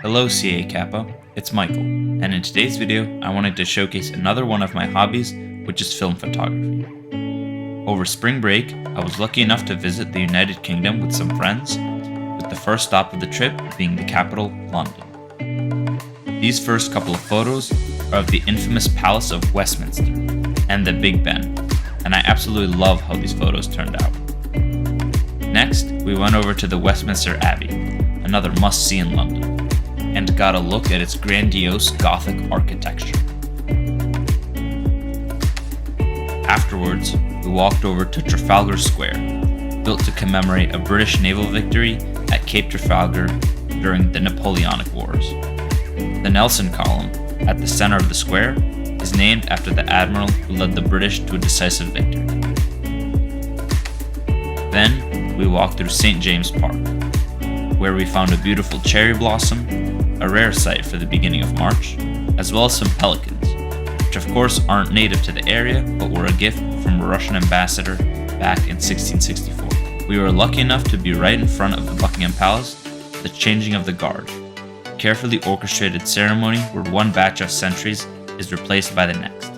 Hello CEA CAPA, it's Michael, and in today's video I wanted to showcase another one of my hobbies, which is film photography. Over spring break, I was lucky enough to visit the United Kingdom with some friends, with the first stop of the trip being the capital, London. These first couple of photos are of the infamous Palace of Westminster and the Big Ben, and I absolutely love how these photos turned out. Next, we went over to the Westminster Abbey, another must-see in London, and got a look at its grandiose Gothic architecture. Afterwards, we walked over to Trafalgar Square, built to commemorate a British naval victory at Cape Trafalgar during the Napoleonic Wars. The Nelson Column, at the center of the square, is named after the admiral who led the British to a decisive victory. Then, we walked through St. James Park, where we found a beautiful cherry blossom, a rare sight for the beginning of March, as well as some pelicans, which of course aren't native to the area, but were a gift from a Russian ambassador back in 1664. We were lucky enough to be right in front of the Buckingham Palace, the changing of the guard, a carefully orchestrated ceremony where one batch of sentries is replaced by the next.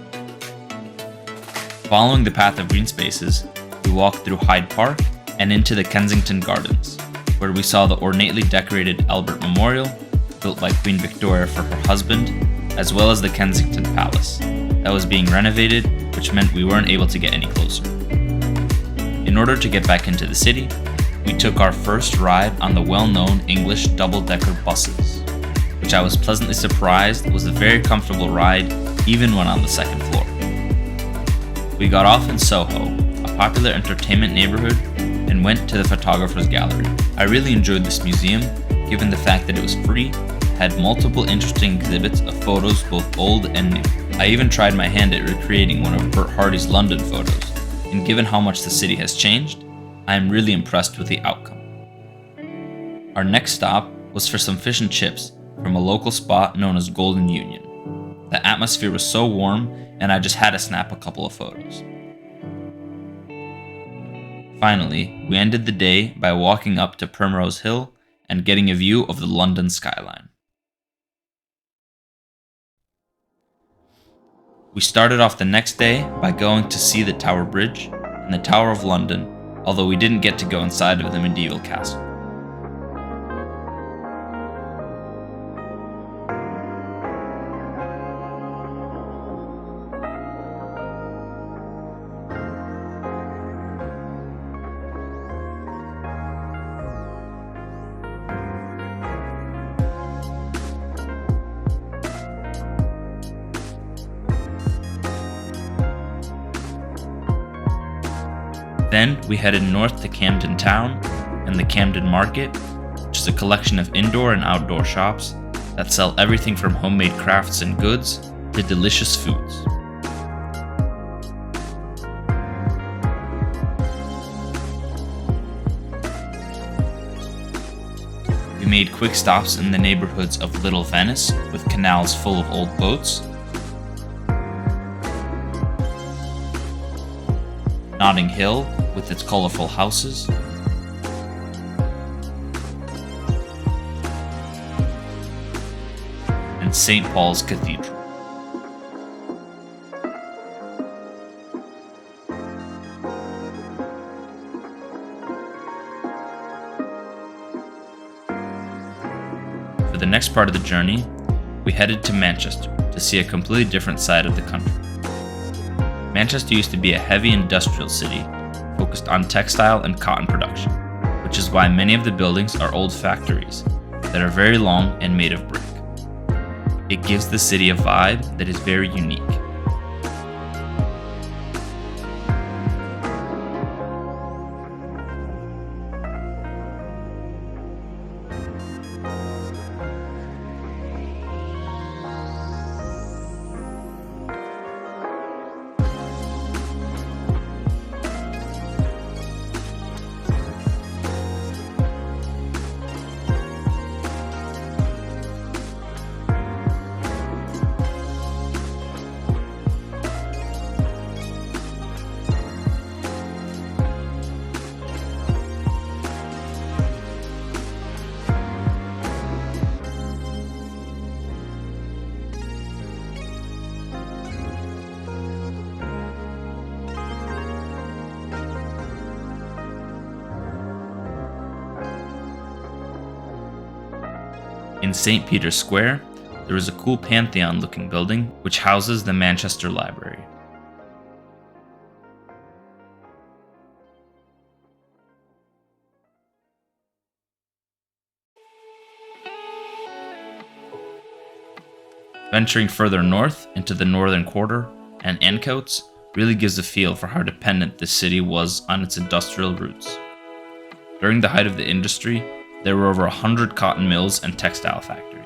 Following the path of green spaces, we walked through Hyde Park and into the Kensington Gardens, where we saw the ornately decorated Albert Memorial, built by Queen Victoria for her husband, as well as the Kensington Palace, that was being renovated, which meant we weren't able to get any closer. In order to get back into the city, we took our first ride on the well-known English double-decker buses, which I was pleasantly surprised was a very comfortable ride even when on the second floor. We got off in Soho, a popular entertainment neighborhood, and went to the photographer's gallery. I really enjoyed this museum, given the fact that it was free, had multiple interesting exhibits of photos both old and new. I even tried my hand at recreating one of Bert Hardy's London photos, and given how much the city has changed, I am really impressed with the outcome. Our next stop was for some fish and chips from a local spot known as Golden Union. The atmosphere was so warm, and I just had to snap a couple of photos. Finally, we ended the day by walking up to Primrose Hill and getting a view of the London skyline. We started off the next day by going to see the Tower Bridge and the Tower of London, although we didn't get to go inside of the medieval castle. Then we headed north to Camden Town and the Camden Market, which is a collection of indoor and outdoor shops that sell everything from homemade crafts and goods to delicious foods. We made quick stops in the neighborhoods of Little Venice with canals full of old boats, Notting Hill with its colorful houses, and St. Paul's Cathedral. For the next part of the journey, we headed to Manchester to see a completely different side of the country. Manchester used to be a heavy industrial city focused on textile and cotton production, which is why many of the buildings are old factories that are very long and made of brick. It gives the city a vibe that is very unique. In St. Peter's Square, there is a cool Pantheon-looking building which houses the Manchester Library. Venturing further north into the Northern Quarter and Ancoats really gives a feel for how dependent this city was on its industrial roots. During the height of the industry, there were over 100 cotton mills and textile factories.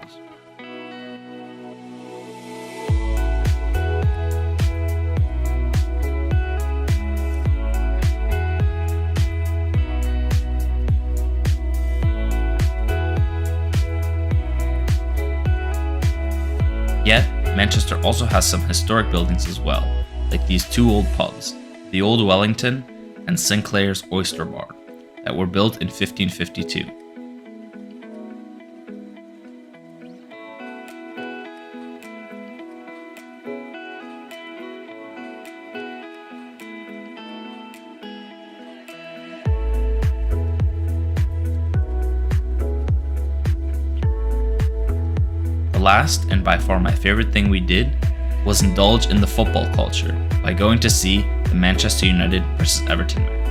Yet, Manchester also has some historic buildings as well, like these two old pubs, the Old Wellington and Sinclair's Oyster Bar, that were built in 1552. The last, and by far my favorite thing we did, was indulge in the football culture by going to see the Manchester United vs Everton match.